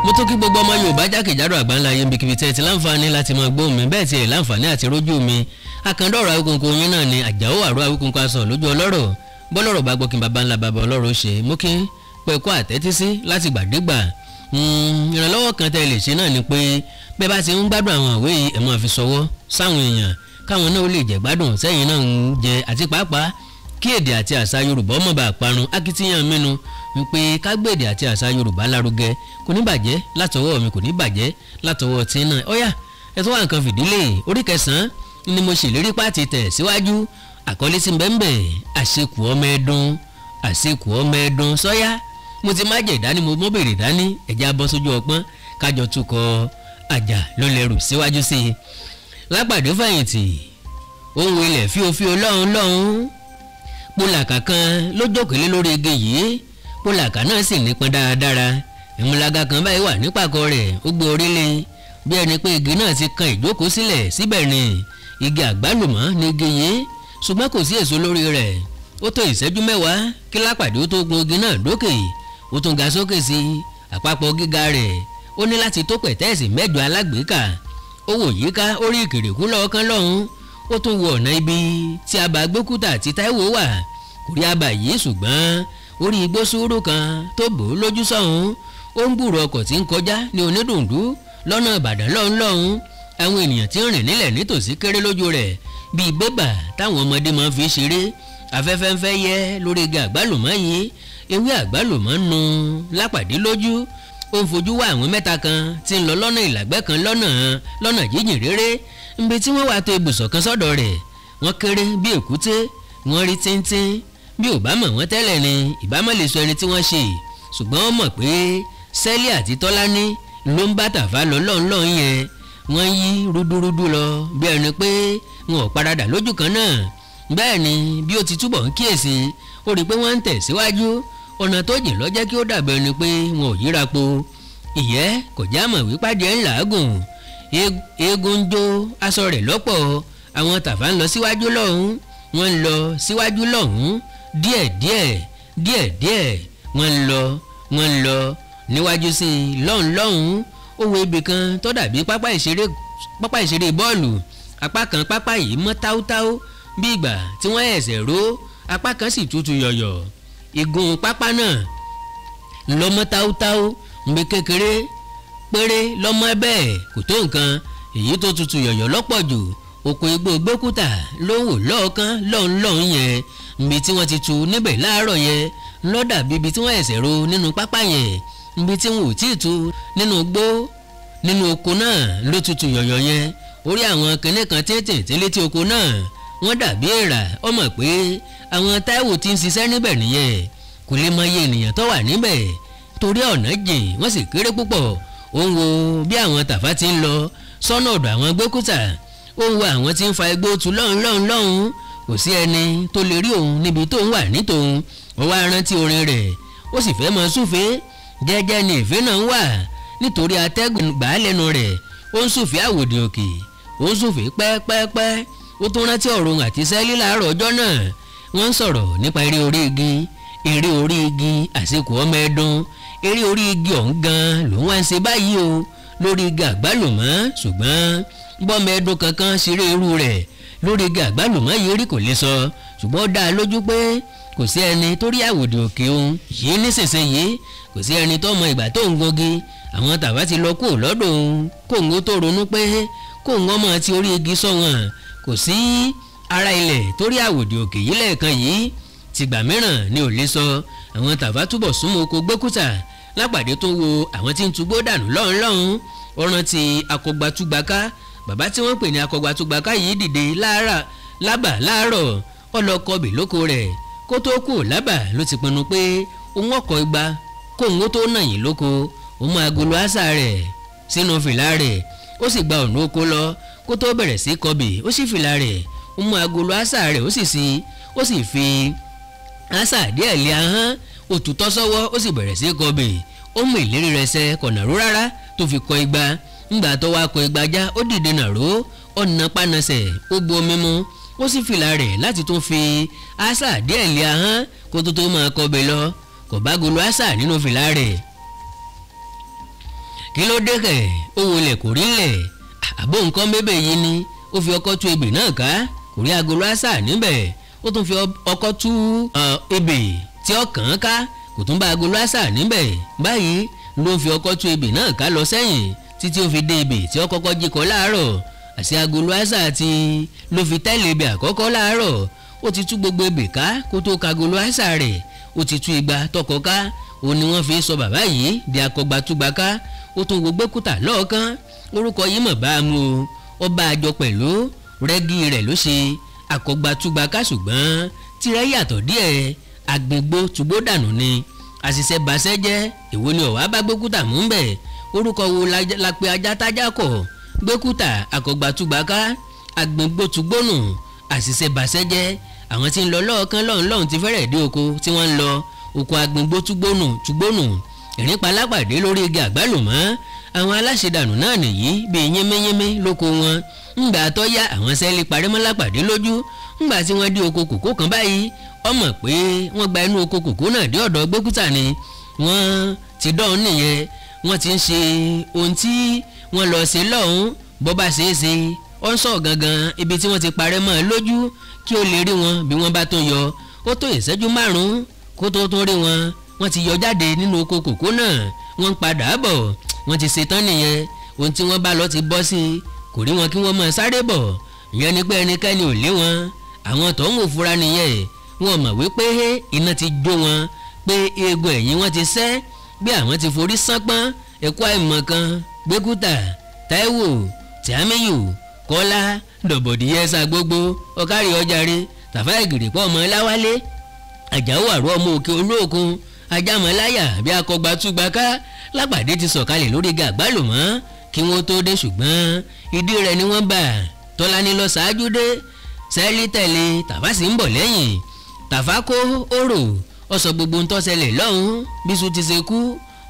mo tó kí gbogbo ọmọ Yorùbá jákèjádò àgbáńlá yẹn bíkíbi tẹ́ ti láǹfààní láti máa gbóhùn mi bẹ́ẹ̀ tiẹ̀ láǹfààní àti rójú mi akandọ̀rọ̀ Awíkonko yín náà ni Àjàó Àrò Awíkonko aṣọ lójú ọlọ́rọ̀ bọ́lọ́rọ̀ bá gbọ́ kí n bàbá ńlá bàbá ọlọ́rọ̀ ṣe mú kí pẹ̀kọ́ àtẹ́tísí láti gbàdégbà ìrànlọ́wọ́ kan tẹ́ lè ṣe náà ni pé bẹ́ẹ̀ bá ti ń gbádùn àwọn ìwé yìí ẹ̀ máa fi ṣọwọ́ sáwọn èèyàn káwọn náà ó lè jẹ́ gbádùn sẹ́yìn náà ń jẹ àti pàápàá kí èdè àti àṣà Yorùbá ọmọ bá parun akitiyan mẹ́nu wípé kágbèdè àti àṣà Yorùbá lárugẹ kò ní bàjẹ́ látọwọ́ mi kò ní bàjẹ́ látọwọ́ tí náà ọ̀yà ẹ̀ tó wà nǹkan fìdílé orí 9 ni mo ṣèlérí pàtì tẹ̀ síwájú àkọlé sí bẹ́ńbẹ́ àṣekù ọmọ ẹ̀dùn sọ́yà mo ti má jẹ̀ dání mo bèrè dání ẹ̀jẹ̀ abọ́ sójú ọpọ́n kájọ túkọ̀ àjà ló lẹ́rù síwájú sí i lápàdé fẹ̀yìntì ohun ilẹ̀ fíofío lọ́hún pólàkà kan ló jókòó lórí igi yìí pólàkà náà sì nípọn dáradára ìmúlaga kan báyìí wà nípàkọ́ rẹ̀ ó gbé orílẹ̀ bí ẹni pé igi náà ti kan ìjókòó sílẹ̀ síbẹ̀ ni igi àgbálùmọ́ ní igi yìí ṣùgbọ́n kò sí èso lórí rẹ̀ ó tó ìṣẹ́jú 10 kí lápàdé ó tó gun igi náà dókè ó tún ga sókè sí àpapọ̀ gíga rẹ̀ ó ní láti tó pẹ̀tẹ́ẹ̀sì 8 alágbèéká ó wò yíká orí ìkèrèkú lọ́ọ̀kan lọ́hún ó tún wo ọ̀nà ibi tí abàgbékúta àti Táíwò wà kò rí abà yìí ṣùgbọ́n orí igbó sùúrù kan tó bò ó lójú sọ́hún ó ń gbúrò ọkọ̀ tí ń kọjá ní onídùndú lọ́nà Ìbàdàn lọ́hún àwọn ènìyàn tí ń rìn nílẹ̀ nítòsí kéré lójú rẹ̀ bíi bébà táwọn ọmọdé máa fi ṣeré afẹ́fẹ́ ń fẹ́ yẹ lórí igi àgbálùmọ́ yìí ewé àgbálùmọ́ nu lápàdé lójú ó ń fojú wá àwọn mẹ́ta kan tí ń lọ lọ́nà ìlàgbẹ́ kan lọ́nà jíjìn réré níbi tí wọ́n wá tó ibùsọ̀ kan sọ́dọ̀ rẹ̀ wọ́n kéré bí èkúté wọ́n rí tíntín bí ò bá mọ̀ wọ́n tẹ́lẹ̀ ni ìbámọ̀ lè sọ ẹni tí wọ́n ṣe ṣùgbọ́n wọ́n mọ̀ pé Sẹ́lí àti Tọ́lání ló ń bá Tàfá lọ lọ́hún yẹn wọ́n yí rúdúrúdú lọ bí ẹni pé wọn ò paradà lójú kan náà bẹ́ẹ̀ ni bí ó ti túbọ̀ ń kíyèsí ó rí i pé wọ́n ń tẹ̀ síwájú ọ̀nà tó jìn ló jẹ́ kí ó dàbẹ̀ ni pé wọn ò yíra po ìyẹ́ kò já mọ̀ wípádé ń làágùn eégún ń jó aṣọ rẹ̀ lọ́pọ̀ àwọn Tàfá ń lọ síwájú lọ́hún wọ́n ń lọ síwájú lọ́hún díẹ̀díẹ̀ wọ́n ń lọ níwájú sí i lọ́hún ó wo ibì kan tó dàbí pápá ìṣeré bọ́ọ̀lù apá kan pápá yìí mọ́ táútáú bí ìgbà tí wọ́n ẹ̀sẹ̀ ró apá kan sì tutù yọ̀yọ̀ igun pápá náà lọ́mọ táútáú nbẹ kékeré péré lọ́mọ bẹ́ẹ̀ kò tó nǹkan èyí tó tutù yọ̀yọ̀ lọ́pọ̀ jù oko igbó gbókúta ló wò lọ́ọ̀kan lọ́hún yẹn nbí tí wọ́n ti tu níbẹ̀ láàárọ̀ yẹn lọ́dà bíbi tí wọ́n ẹ̀sẹ̀ ro nínú pápá yẹn nbí tí wọn ò tí ì tu nínú oko náà ló tutù yọ̀yọ̀ yẹn orí àwọn kinní kan tètè létí oko náà wọ́n dàbí èèrà ó mọ̀ pé àwọn Táíwò tí ń ṣiṣẹ́ níbẹ̀ nìyẹn kò lè mọ iye ènìyàn tó wà níbẹ̀ torí ọ̀nà jìn wọ́n sì kéré púpọ̀ ó ń wo bí àwọn Tàfá ti ń lọ sọ́nà ọ̀dọ̀ àwọn gbókúta ó ń wo àwọn tí ń fa igbó tu lọ́hún kò sí ẹni tó lè rí òun níbi tó ń wà ní tòun ó wá rántí orin rẹ̀ ó sì fẹ́ mọ súfèé jẹ́jẹ́ ni ìfẹ́ náà ń wà nítorí atẹ́gùn gbà á lẹ́nu rẹ̀ ó ń súfèé àwòdì òkè ó ń súfèé pẹ́ẹ́pẹ́ẹ́pẹ́ ó tún rántí ọ̀run àti Sẹ́lí láàárọ̀ ọjọ́ náà wọ́n ń sọ̀rọ̀ nípa eré orí igi àsìkò ọmọ ẹ̀dùn eré orí igi ọ̀hún gan ló wá ń ṣe báyìí o lórí igi àgbálùmọ́ ṣùgbọ́n bọ́mọ ẹ̀dùn kankan ṣeré irú rẹ̀ lórí igi àgbálùmọ́ yìí rí kò lè sọ ṣùgbọ́n ó dá a lójú pé kò sí ẹni tó rí àwòdì òkè òun yìí nísinsìnyí kò sí ẹni tó mọ ìgbà tó ń gogi àwọn Tàfá ti lọ kúrò lọ́dọ̀ òun kóun ó tó ronú pé kóun ọmọ ti orí igi sọ wọn kò sí ara ilẹ̀ torí àwòdì òkè yìí lẹ́ẹ̀kan yìí tìgbà mìíràn ni ò lè sọ àwọn Tàfá túbọ̀ súnmọ́ oko gbókúta lápàdé tó wo àwọn tí ń tugbó dànù lọ́hún ó rántí akọgbàtúgbàká bàbá tí wọ́n pè ní akọgbàtúgbàká yìí dìde lábà láàárọ̀ ọlọ́kọ̀bì lóko rẹ̀ kó tó kù lábà ló ti pinnu pé òun ọkọ̀ igba kóun ó tó nà yín lóko òun máa agolo àṣà rẹ̀ sínú fìlà rẹ̀ ó sì gba ọ̀nà oko lọ kó tó bẹ̀rẹ̀ sí kọbì ó sì fìlà rẹ̀ ó mú agolo àṣà rẹ̀ ó sì fi àṣà díẹ̀ lé ahọ́n ó tutọ́ sọ́wọ́ ó sì bẹ̀rẹ̀ sí kọbì ó mú ìlérí rẹ̀ ṣẹ kọ̀nà ró rárá tó fi kọ igba ńgbà tó wá kọ igba já ó dìde nàró ọ̀nà panasẹ̀ ó bu omi mu ó sì fìlà rẹ̀ láti tún fi àṣà díẹ̀ lé ahọ́n kó tó máa kọbì lọ kò bá agolo àṣà nínú fìlà rẹ̀ kí ló dé kẹ̀ ó wọlé kò rí lẹ̀ àbó nǹkan bébè yìí ni ó fi ọkọ́ tú ebè náà ká kò rí agolo àṣà níbẹ̀ ó tún fi ọkọ́ tú ebè tí ó kàn án ká kò tún bá agolo àṣà níbẹ̀ báyìí ló ń fi ọkọ́ tú ebè náà ká lọ sẹ́yìn títí ó fi dé ebè tí ó kọ́kọ́ jí kọ́ láàárọ̀ àti agolo àṣà àti ló fi tẹ́lẹ̀ ebè àkọ́kọ́ láàárọ̀ ó ti tú gbogbo ebè ká kó tó ka agolo àṣà rẹ̀ ó ti tú igba tọkọ ká òun ni wọ́n fi sọ bàbá yìí di akọgbàtúgbà ká ó tún wo gbẹ́kúta lọ́ọ̀kan orúkọ yìí mọ̀ bá a mú o ó bá a jọ pẹ̀lú rẹ́gí rẹ̀ ló ṣe akọgbàtúgbà ká ṣùgbọ́n tirẹ̀ yàtọ̀ díẹ̀ agbègbò túgbó dànù ni àṣìṣe bàṣẹ́ jẹ́ èwo ni ọ̀wá bá gbẹ́kúta mú bẹ̀ orúkọ wo la pe ajá tájá kọ̀ gbẹ́kúta akọgbàtúgbà ká agbègbò túgbó nù àṣìṣe bàṣẹ́ jẹ́ àwọn tí ń lọ lọ́ọ̀kan lọ́hùn ti fẹ́rẹ̀ dé oko tí wọ́n ń lọ oko agbègbò túgbónù ẹ̀rín palápàdé lórí igi àgbálùmọ́ àwọn aláṣẹdànù náà nìyí bíi yéméyémé lóko wọn ńgbà tó yá àwọn sẹ́ẹ̀lì parẹ́mọ́ lápàdé lójú ńgbà tí wọ́n dé oko kòkó kan báyìí ọmọ pé wọ́n gba inú oko kòkó náà dé ọ̀dọ̀ gbẹ́kúta ni wọ́n ti dán nìyẹn wọ́n ti ń ṣe ohun tí wọ́n lọ ṣe lọ́hùn bó bá ṣe é ṣe ó ń sọ gangan ibi tí wọ́n ti parẹ́ mọ́ lójú kí ó lè rí wọn bí wọ́n bá tó yọ ó tó ìṣẹ́jú márùn-ún kó tó tún rí wọn wọ́n ti yọ jáde nínú oko kòkó náà wọ́n ń padà bọ̀ wọ́n ti ṣetán nìyẹn ohun tí wọ́n bá lọ ti bọ́ sí kò rí wọn kí wọ́n máa sáré bọ̀ ìyẹn ni pé ẹnikẹ́ni ò lé wọn àwọn tó ń wò fura nìyẹn wọn mọ̀ wípé iná ti jó wọn pé eegun ẹ̀yìn wọn ti sẹ́ bí àwọn ti forí sánpọ́n ẹ̀kọ́ àìmọ̀kan gbẹ́kúta Táíwò Tìámíyù Kọ́lá dọ̀bọ̀dìyẹ́sà gbogbo ọ̀kárí ọjàre Tàfá Ìgìrìpọ̀ ọmọ Láwálé Àjàó Àrò ọmọ Òkè Olóòkun ajámọ̀láyà bí akọgbàtúgbàká lápàdé ti sọ̀kalẹ̀ lórí igi àgbálùmọ́ kí wọ́n tó dé ṣùgbọ́n ìdí rẹ̀ ni wọ́n bà Tọ́lání lọ ṣáájú dé Sẹ́ẹ̀lì tẹ̀lé Tàfá sì ń bọ̀ lẹ́yìn Tàfá kó orò ó sọ gbogbo ń tó ṣẹlẹ̀ lọ́hùn bíṣu ti ṣe kú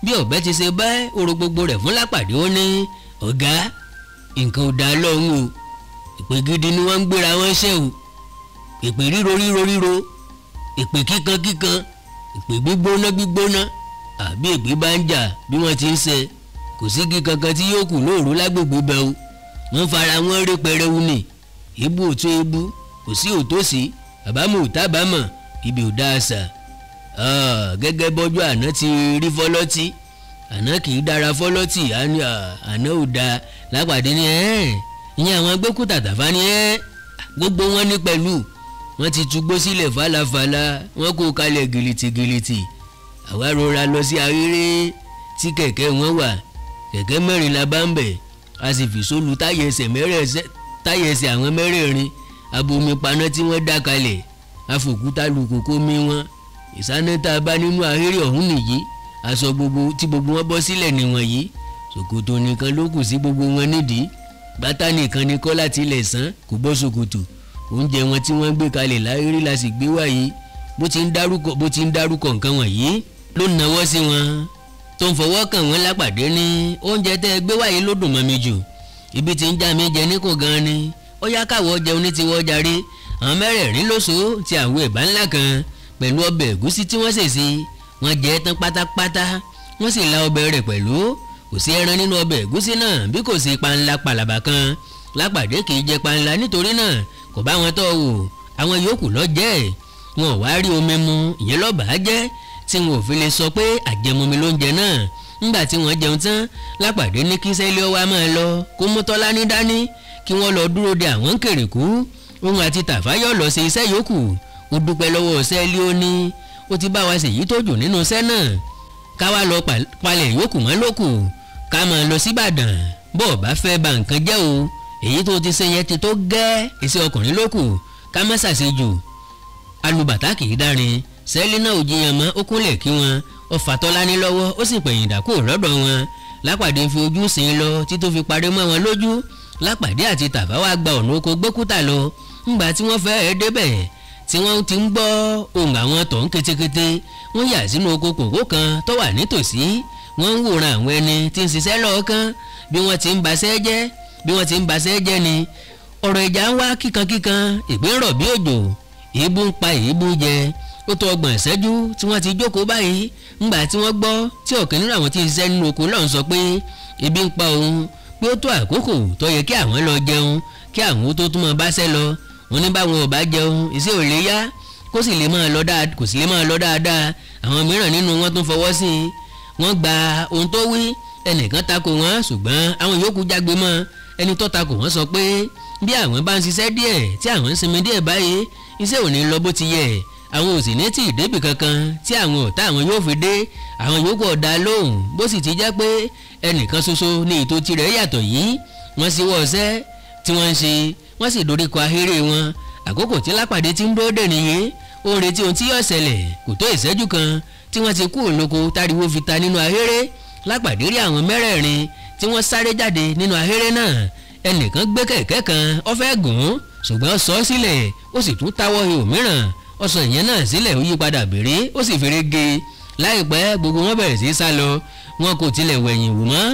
bí ọ̀bẹ ti ṣe bá orò gbogbo rẹ̀ fún lápàdé ó ní ọ̀gá nǹkan ò dáa lọ́hùn o ìpè gidi ni wọ́n ń gbéra wọn ṣẹ́ o ìpè ríro ìpè kíkan ìpè gbígbóná àbí ìpè bá ń jà bí wọ́n ti ń ṣe kò sí igi kankan tí yóò kù lóòrùn lágbègbè bẹ́ẹ̀ o wọ́n fara wọn rí pẹrẹwu ni ibú ò tó ibú kò sí òtòsí àbámọ̀ òtábàmọ̀ ibi ò dá àṣà gẹ́gẹ́ bọ́jú àná ti rí fọlọ́tì àná kì í dára fọlọ́tì àná ò dáa lápàdé ní ìyẹn àwọn gbẹ́kúta Tàfá ní gbogbo wọn ní pẹ̀lú wọ́n ti túgbó sílẹ̀ fàlàfàlà wọ́n kó kalẹ̀ gìlìtì àwa rọra lọ sí aréré tí kẹ̀kẹ́ wọn wà kẹ̀kẹ́ mẹ́rin la bá ń bẹ̀ a sì fi sólu táyà ẹsẹ̀ àwọn mẹ́rẹ̀ẹ̀rin abomi paná tí wọ́n dá kalẹ̀ afòkúta lu kòkó mi wọn ìsáná tá a bá nínú aréré ọ̀hún nìyí aṣọ gbogbo tí gbogbo wọn bọ́ sílẹ̀ nìwọ̀nyí ṣòkòtò nìkan ló kù sí gbogbo wọn nídìí bàtà nìkan ni kọ́ láti ilẹ̀ sàn kò bọ́ ṣòkòtò oúnjẹ wọn tí wọ́n gbé kalẹ̀ lárírí la sì gbé wáyé bó ti ń dárúkọ nǹkan wọ̀nyí ló ń nawọ́ sí wọn tó ń fọwọ́ kàn wọ́n lápàdé ní oúnjẹ tẹ́ ẹ gbé wáyé ló dùn mọ́ mi jù ibi tí ń já mi jẹ ní kò gan ni ó yá káwọ́ jẹun ní tiwọ́ jàre àwọn mẹ́rẹ̀ẹ̀rin lóṣù ti àwo ẹ̀bá ńlá kan pẹ̀lú ọbẹ̀ ẹ̀gúsí tí wọ́n sèse wọ́n jẹ tán pátápátá wọ́n sì la ọbẹ̀ rẹ̀ pẹ̀lú kò sí ẹran nínú ọbẹ̀ ẹ̀gúsí náà bí kò sí panla pàlàbà kan lápàdé kì í jẹ panla nítorí náà kò bá wọn tọ́ wò àwọn yòókù lọ jẹ́ wọn ò wá rí omi mu ìyẹn lọ́bàá jẹ́ tí wọn ò fi lè sọ pé àjẹmọ́mi ló ń jẹ náà ńgbà tí wọ́n jẹun tán lápàdé ní kí Sẹ́ẹ̀lì ọwá máa lọ kó mú Tọ́lání dání kí wọ́n lọ dúró de àwọn kèrèkú òun àti Tàfá yọ̀ lọ ṣe iṣẹ́ yòókù ó dúpẹ́ lọ́wọ́ Sẹ́ẹ̀lì ó ní ó ti bá wa ṣèyí tó jù nínú iṣẹ́ náà ká wá lọ palẹ̀ yòókù mọ́ lókù ká máa lọ síbàdàn bó o bá fẹ́ ba nǹkan jẹ́ o èyí tó ti ṣe yẹn ti tó gẹ́ iṣẹ́ ọkùnrin lókù ká má ṣàṣejù alùbàtà kì í dárin Sẹ́ẹ̀lì náà ò jiyàn mọ́ ó kúnlẹ̀ kí wọn ó fà Tọ́lání lọ́wọ́ ó sì pẹ̀yìn dàkú lọ́dọ̀ wọn lápàdé fi ojú sìn lọ tí tó fi parí mọ́ wọn lójú lápàdé àti Tàfá wá gba ọ̀nà oko gbẹ́kúta lọ ńgbà tí wọ́n fẹ́ débẹ̀ tí wọ́n ti ń gbọ́ ohùn àwọn tó ń ketekete wọ́n yà sínú oko kòkó kan tó wà nítòsí wọ́n ń wòran àwọn ẹni tí ń ṣiṣẹ́ lọ́ọ̀kan bí wọ́n ti ń baṣẹ́ jẹ́ ni ọ̀rọ̀ ìjà ń wá kíkankíkan ìgbín rọ̀ bí òjò èébú ń pa èébú jẹ ó tó 30 ìṣẹ́jú tí wọ́n ti jókòó báyìí ńgbà tí wọ́n gbọ́ tí ọ̀kan nínú àwọn tí ń ṣiṣẹ́ nínú oko lọ́hùn sọ pé ebi ń pa òun pé ó tó àkókò tó yẹ kí àwọn lọ jẹun kí àwọn tó tún máa báṣẹ́ lọ. wọ́n ní báwọn ò bá jẹun iṣẹ́ ò lè yá kò sì lè máa lọ dáadáa. àwọn mìíràn nínú wọn tún fọwọ́ sí i. wọ́n gba ohun tó wí ẹnìkan takò wọ́n ṣùgbọ́n àwọn yòókù jágbe mọ́. ẹni tó takò wọ́n sọ pé bí àwọn bá ń ṣiṣẹ́ díẹ̀ tí àwọn ń sinmi díẹ̀ báyìí iṣẹ́ ò ní lọ bó ti yẹ àwọn ò sì ní tí ìdébì kankan tí àwọn ọ̀tá àwọn yóò fi dé. àwọn yòókù ọ̀dà lóhùn bó sì ti jẹ́ pé ẹnìkan ṣoṣo ní ètò tirẹ̀ yàtọ̀ yìí. wọ́n sì wọ́ ọṣẹ́ tí wọ́n ń ṣe wọ́n sì doríkọ ahéré wọn. àkókò tí Lápàdé ti ń dúró dè nìyí ó ń retí ohun tí yóò ṣẹlẹ̀ kò tó ìṣẹ́jú kan tí wọ́n ti kú òlóko táriwo fi ta nínú ahéré. Lápàdé rí àwọn mẹ́rẹ̀ẹ̀rin tí wọ́n sáré jáde nínú ahéré náà. ẹnìkan gbé kẹ̀kẹ́ kan ó fẹ́ gùn ún ṣùgbọ́n sọ ọ́ sílẹ̀ ó sì tún táwọ́ ihò mìíràn ó sọ ìyẹn náà sílẹ̀ ó yí padà bèrè ó sì fèrè ge. láìpẹ́ gbogbo wọn bẹ̀rẹ̀ sí í sá lọ. wọn kò tilẹ̀ wẹ̀yìn wò mọ́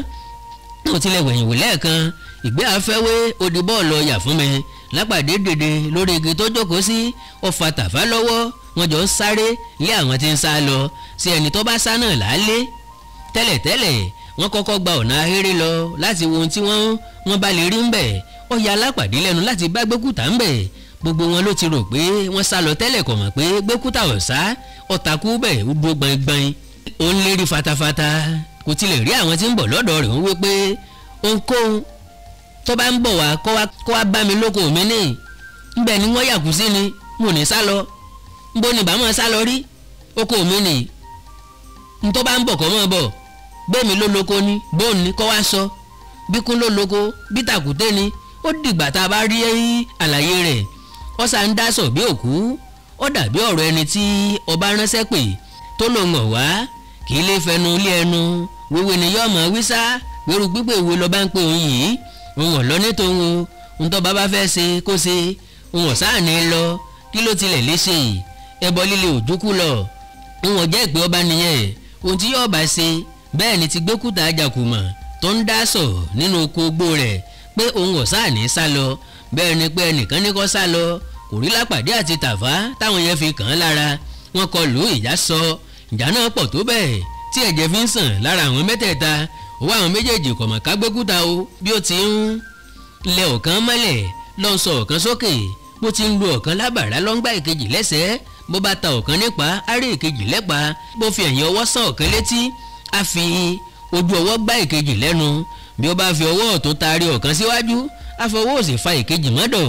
lẹ́ẹ̀kan. ìgbé afẹ́wé ó di bọ́ọ̀lù ọ̀yà fún mi. Lápàdé dìde lórí igi tó jókòó sí ó fa Tàfá lọ́wọ́ wọn jọ ń sáré lé àwọn tí ń sá lọ sí ẹni tó bá sá náà lálé. tẹ́lẹ̀tẹ́lẹ̀ wọ́n kọ́kọ́ gba ọ̀nà ahéré lọ láti wo ohun tí wọ́n bá lè rí ń bẹ̀. ó ya Lápàdé lẹ́nu láti bá Gbékúta ń bẹ̀. gbogbo wọn ló ti rò pé wọ́n sá lọ tẹ́lẹ̀ kò mọ̀ pé Gbékúta ò sá ọ̀tàkù bẹ̀ ó dúró gbọ̀ngbọ̀n. ó ń lérí fatafata kò tilẹ̀ rí àwọn tí ń bọ̀ lọ́dọ̀ rẹ̀ ń wí pé ohunkóhun tó bá ń bọ̀ wá kó wá bá mi lóko mi ní ibẹ̀ ni wọ́n yàkú sí ni mo ní sá lọ nbó ni bàmọ́ sá lọ rí oko mi nì n tó bá ń bọ̀ kọ́ mọ́ bọ̀ bẹ́ẹ̀ mi ló lóko ni bóun ni kó wá sọ bí kún ló lóko bí tàkùté ni ó dìgbà tá a bá rí àlàyé rẹ̀ ó sá ń dá sọ bí òkú. ó dàbí ọ̀rọ̀ ẹni tí ọba ránṣẹ́ pè tó lò mọ̀ wá kì í lè fẹnu lé ẹnu wíwé ni yóò mọ̀ wíṣá gbèrú gbígbé ìwé lọ́ba ń pè òun yìí òun ọ̀lọ́ ní tòun ohun tó bá bá fẹ́ ṣe kó ṣe òun ọ̀sáà ní lọ kí ló tilẹ̀ lè ṣe ẹbọ líle òjúkú lọ òun ọ̀jẹ́ ìpè ọba nìyẹn ohun tí yóò bá ṣe bẹ́ẹ̀ ni ti Gbékúta Àjàkùmọ̀ tó ń dá sọ nínú oko ogbó rẹ̀ pé òun ọ̀sáà ní sá lọ bẹ́ẹ̀ ni pé ẹnìkan ní kó sá lọ kò rí Lápàdé àti Tàfá táwọn yẹn fi kàn án lára wọn kọlù ìjà sọ ìjà náà pọ̀ tó bẹ́ẹ̀ tí ẹ̀jẹ̀ fi ń sàn lára àwọn mẹ́tẹ̀ẹ̀ta owó àwọn méjèèjì kò mọ̀ ká Gbékúta o bí ó ti ń lẹ ọ̀kan mọ́lẹ̀ ló ń sọ ọ̀kan sókè bó ti ń lu ọ̀kan lábàrá ló ń gbá ìkejì lẹ́sẹ̀ bó bá ta ọ̀kan nípa á rí ìkejì lẹ́pa bó fi ẹ̀yìn ọwọ́ sán ọ̀kan létí á fi ojú ọwọ́ gbá ìkejì lẹ́nu bí ó bá fi ọwọ́ ọ̀tún taari ọ̀kan síwájú á fọwọ́ òsì fa ìkejì mọ́dọ̀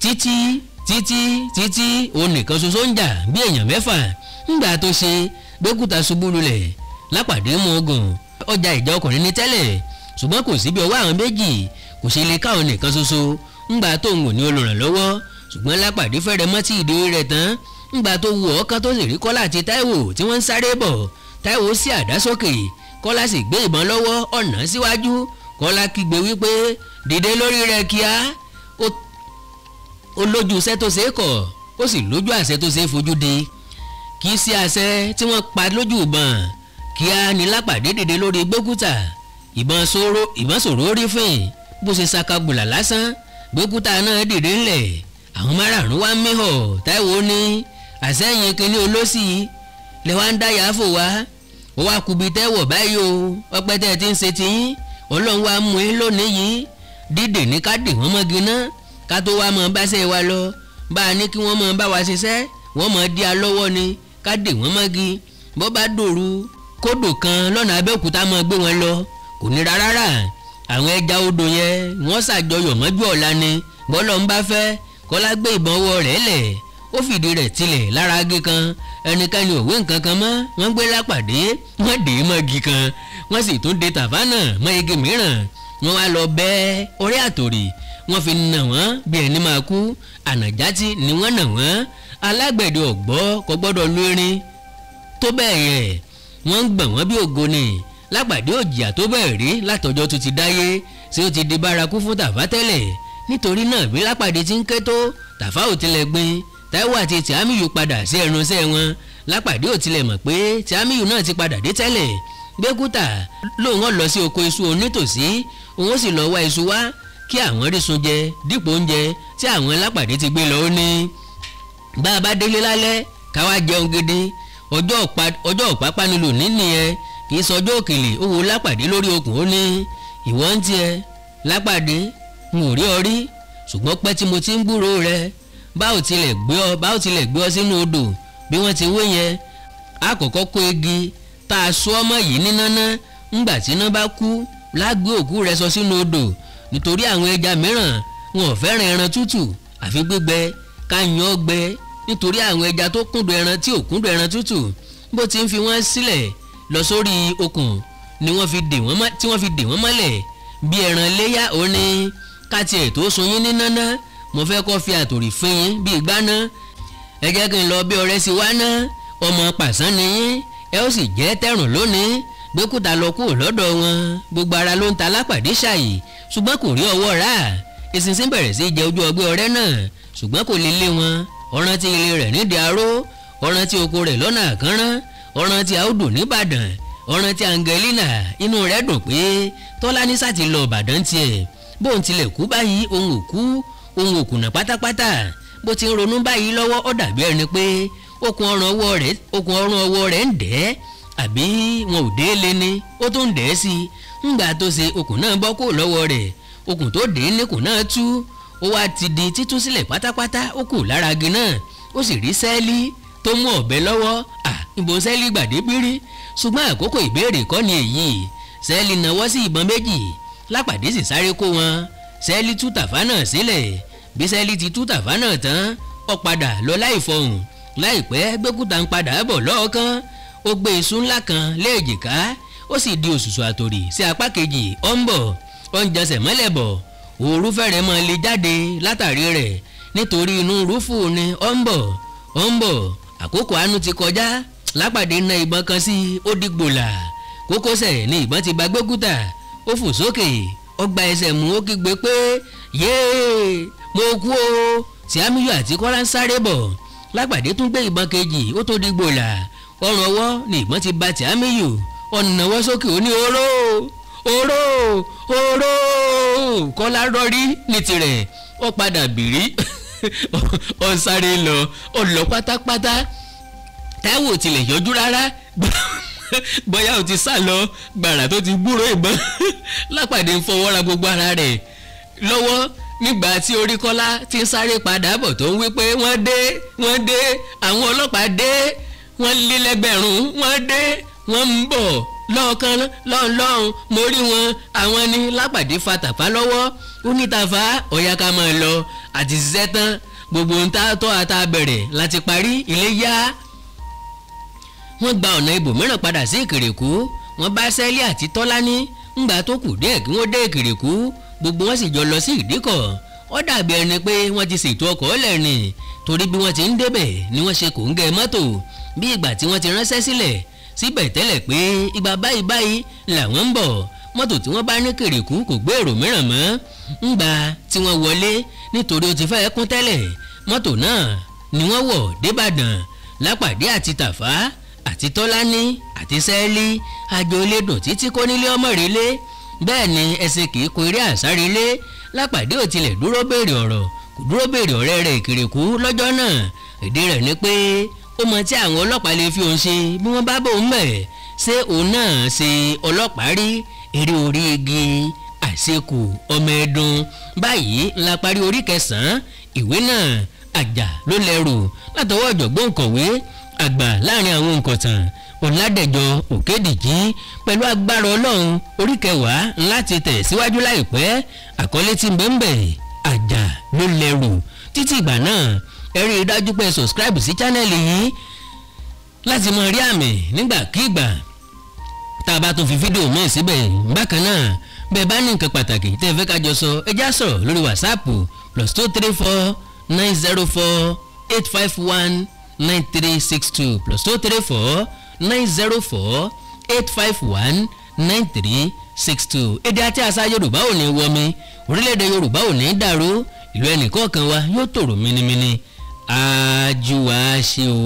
títí òun nìkan ṣoṣo ń jà bí èèyàn mẹ́fà ńgbà tó ṣe Gbékúta ṣubú lulẹ̀ Lápàdé mú ogun ọjà ìjà ọkùnrin ní tẹ́lẹ̀ ṣùgbọ́n kò sí bí ọwọ́ àwọn méjì kò ṣe lè káwọn nìkan ṣoṣo ńgbà tó ń wò ní olùrànlọ́wọ́ ṣùgbọ́n Lápàdé fẹ́rẹ̀ mọ́ tí ìdí rẹ̀ tán ńgbà tó wù ọ̀kan tó sì rí Kọ́lá àti Táíwò tí wọ́n ń sáré bọ̀ Táíwò sí àdá sókè Kọ́lá sì gbé ìbọn lọ́wọ́ ọ̀nà síwájú Kọ́lá kígbe wípé dìde lórí rẹ̀ kíá ó lójú iṣẹ́ tó ṣe é kọ̀ ó sì lójú àṣẹ tó ṣe é fojú de kì í ṣe àṣẹ tí wọ́n pa lójú ìbọn kíá ni Lápàdé dìde lórí Gbékúta ìbọn sòrò rí fìn bó ṣe ṣàkàgbùlà lásán Gbékúta náà dìde ńlẹ̀ àwọn márààrún wá ń míhọ̀ Táíwò ní àṣẹyìn kínní olóṣì lè wá ń dá yàáfò wá ó wá kubi tẹ́wọ̀ báyìí o ọpẹ́ tẹ́ ẹ ti ń ṣe tiyín Ọlọ́run wá mú yín lónìí yìí dídè ní ká dè wọ́n mọ́gi ná ká tó wá mọ́ báṣẹ́ wa lọ bá a ní kí wọ́n mọ́ bá wa ṣiṣẹ́ wọ́n mọ́ dí a lọ́wọ́ ni ká dè wọ́n mọ́gi bó bá dòru kódò kan lọ́nà Abẹ́òkúta mọ́ gbé wọn lọ kò nira rárá àwọn ẹja odò yẹn wọ́n ṣàjọyọ̀ mọ́jú ọ̀la ni bọ́lọ̀ ń bá fẹ́ Kọ́lá gbé ìbọn ọwọ́ rẹ̀ lẹ̀ ó fìdí rẹ̀ tilẹ̀ lára agi kan ẹnikẹ́ni òwe nǹkan kan mọ́ wọ́n gbé Lápàdé wọ́n dè é mọ́gi kan wọ́n sì tún de Tàfá náà mọ́ igi mìíràn wọ́n wá lọ bẹ́ orí àtòrì wọ́n fi nà wọ́n bí ẹni máa kú ànàjátì ni wọ́n nà wọ́n alágbẹ̀dẹ ọ̀gbọ́ kò gbọ́dọ̀ lu irin tó bẹ́ẹ̀ yẹ wọ́n ń gbọ̀n wọ́n bí ògo ni Lápàdé òjìyà tó bẹ́ẹ̀ rí látọjọ́ tó ti dáyé ṣé ó ti di bárakú fún Tàfá tẹ́lẹ̀ nítorí náà bí Lápàdé ti ń ké tó Tàfá ò tilẹ̀ gbin Táíwò àti Tìámíyù padà sí ẹrunṣẹ́ wọn Lápàdé ò tilẹ̀ mọ̀ pé Tìámíyù náà ti padà dé tẹ́lẹ̀ Gbékúta lóun ó lọ sí oko iṣu onítòsí òun ó sì lọ wá iṣu wá kí àwọn rísun jẹ dípò oúnjẹ tí àwọn Lápàdé ti gbé lọ ó ní bá a bá délé lálẹ́ káwá jẹun gidi ọjọ́ ìpápánulò nìyẹn kì í sọjọ́ òkèlè ó wo Lápàdé lórí okùn ó ní ìwọ ń tiẹ̀ Lápàdé n ò rí ọ rí ṣùgbọ́n pẹ́ tí mo ti ń gbúrò rẹ báwo tilẹ̀ gbé ọ sínú odò bí wọ́n ti wé yẹn àkọ́kọ́ kó igi tá a so ọmọ yìí níná ná ńgbà tí iná bá kú lágbé òkú rẹ̀ sọ sínú odò nítorí àwọn ẹja mìíràn wọn ò fẹ́ràn ẹran tútù àfi gbígbẹ ká yan ọ gbẹ nítorí àwọn ẹja tó kúndùn ẹran tí ò kúndùn ẹran tútù bó ti ń fi wọ́n sílẹ̀ lọ sórí okùn ni wọ́n fi dè wọ́n mọ́lẹ̀ bí ẹran léyà ó ní ká tiẹ̀ tó sun yín níná ná mo fẹ́ kó fi àtòrí fín yín bí ìgbáná ẹ jẹ́ kí n lọ bí ọ̀rẹ́ sí wá ná ọmọ pàṣán ni yín ẹ ó sì jẹ́ tẹ̀rùn lónìí gbẹ́kúta lọ kúrò lọ́dọ̀ wọn gbogbo ara ló ń ta Lápàdé ṣàyè ṣùgbọ́n kò rí ọwọ́ rà ìsinsìn bẹ̀rẹ̀ sí jẹ ojú ọgbẹ́ ọ̀rẹ́ náà ṣùgbọ́n kò lè lé wọn ọ̀ràn tí ilé rẹ̀ nídìí aró ọ̀ràn tí oko rẹ̀ lọ́nà àkànrán ọ̀ràn tí Audu nìbàdàn ọ̀ràn tí Angelina inú rẹ̀ dùn pé Tọ́lání sá ti lọ Ìbàdàn tiẹ̀ bóun tilẹ̀ kú báyìí òun ò kùnà pátápátá bó ti ń ronú báyìí lọ́wọ́ ó dàbí ẹni pé okùn ọrùn ọwọ́ rẹ̀ ń dẹ́ àbí wọn ò dé lé ní ó tún ń dẹ́ sí i ńgbà tó ṣe okùn náà bọ́ kó lọ́wọ́ rẹ̀ okùn tó dé níkùn náà tú ó wá ti di títú sílẹ̀ pátápátá ó kù lára igi náà ó sì rí sẹ́ẹ̀lì tó mú ọ̀bẹ lọ́wọ́ ìbò sẹ́ẹ̀lì gbàdé bírí ṣùgbọ́n àkókò ìbéèrè kọ́ ni èyí sẹ́ẹ̀lì nawọ́ sí ìbọn méjì Lápàdé sì sáré kó wọn sẹ́ẹ̀lì tú Tàfá náà sílẹ̀ bí sẹ́ẹ̀lì ti tú Tàfá náà tán ó padà lọ láì fọhùn láìpẹ́ gbẹ́kúta ń padà bọ̀ lọ́ọ̀kan ó gbé iṣu ńlá kan léèjìká ó sì di òṣùṣù àtòrì sí apá kejì ó ń bọ̀ ó ń jẹsẹ̀ mọ́lẹ̀ bọ̀ òru fẹ́rẹ̀ mọ́ lè jáde látàrí rẹ̀ nítorí inú rúfù ni ó ń bọ̀ àkókò àánú ti kọjá Lápàdé na ìbọn kan sí ó di gbòlà kókósẹ̀ ni ìbọn ti bá gbẹ́kúta ó fò sókè ó gba ẹsẹ̀ mú ó kígbe pé yéé mo kú o tí Àmíyù àti Kọ́lá ń sáré bọ̀ Lápàdé tún gbé ìbọn kejì ó tó di gbòlà ọrùn ọwọ́ ni ìbọn ti bá ti Àmíyù ọ̀nàwọ́ sókè ó ní oró Kọ́lá rọrí ní tirẹ̀ ó padà bìrí ó ń sáré lọ pátápátá Táíwò tilẹ̀ yọjú rárá bóyá ó ti sá lọ gbàrà tó ti gbúrò ìbọn Lápàdé ń fọwọ́ ra gbogbo ara rẹ̀ lọ́wọ́ nígbà tí orí Kọ́lá ti ń sáré padà bọ̀ tó ń wí pé wọ́n dé àwọn ọlọ́pàá dé wọ́n lé lẹ́gbẹ̀rún wọ́n dé wọ́n ń bọ̀ lọ́ọ̀kan lọ́ọ̀lọ́hún mo rí wọn àwọn ni. Lápàdé fa Tàfá lọ́wọ́ ó ní Tàfá ọ̀yá ká máa lọ àti ṣiṣẹ́ tán gbogbo ń tọ́ ata bẹ̀rẹ̀ láti parí ilé yá. wọ́n gba ọ̀nà ibòmíràn padà sí Ìkìrìkú wọ́n bá Sẹ́lí àti Tọ́lání ńgbà tó kù díẹ̀ kí wọ́n dé Ìkìrìkú gbogbo wọn sì jọ lọ sí ìdíkọ̀ ó dàbí ẹni pé wọ́n ti ṣètò ọkọ̀ lẹ́rìn torí bí wọ́n ti ń débẹ̀ ni wọ́n ṣe kòńgẹ́ mọ́tò bí ìgbà tí wọ́n ti ránṣẹ́ síbẹ̀ tẹ́lẹ̀ pé ìgbà báyìí làwọn ń bọ̀ mọ́tò tí wọ́n bá ní Ìkìrìkú kò gbé èrò mìíràn mọ́ ńgbà tí wọ́n wọlé nítorí ó ti fẹ́ kún tẹ́lẹ̀ mọ́tò náà ni wọ́n wọ̀ débàdàn Lápàdé àti Tàfá àti Tọ́lání àti Sẹ́lí àjọ olédùn títí kó nílé ọmọ relé bẹ́ẹ̀ ni ẹsẹ̀ kìí kó eré àsárelé Lápàdé ò tilẹ̀ dúró béèrè ọ̀rọ̀ kò dúró béèrè ọ̀rẹ́ rẹ̀ Ìkìrìkú lọ́jọ́ náà èdè rẹ̀ ni pé ó mọ tí àwọn ọlọ́pàá lè fi òun ṣe bí wọ́n bá bòun mẹ̀ ṣé òun náà ṣe ọlọ́pàá rí eré orí igi àṣekù ọmọ ẹdun báyìí ńlá parí orí 9 ìwé náà àjà ló lẹ́rù látọwọ́ ọ̀jọ̀gbọ́n kọ̀wé àgbà láàrin àwọn òǹkọ̀tàn Ọ̀làdẹ̀jọ Òkèdìjí pẹ̀lú agbára Ọlọ́run orí 10 láti tẹ̀ síwájú láìpẹ́ àkọlé tí ń bẹ́ẹ̀ àjà ló lẹ́rù títí ìgbà náà ẹ rí i dájú pé subscribe sí channel yìí láti mọ rí àmì nígbàkigbà tá a bá tún fi fídíò mọ́ síbẹ̀ bákan náà bẹ́ẹ̀ bá ní nǹkan pàtàkì tẹ́ ẹ fẹ́ ká jọ sọ ẹ já sọ̀rọ̀ lórí WhatsApp +234 904 851 9362 +234 904 851 9362. èdè àti àṣà Yorùbá ò ní wọmi orílẹ̀-èdè Yorùbá ò ní dàrú ìlú ẹnìkọ̀ọ̀kan wa yóò tòrò mínímíní àjùwà ṣe o.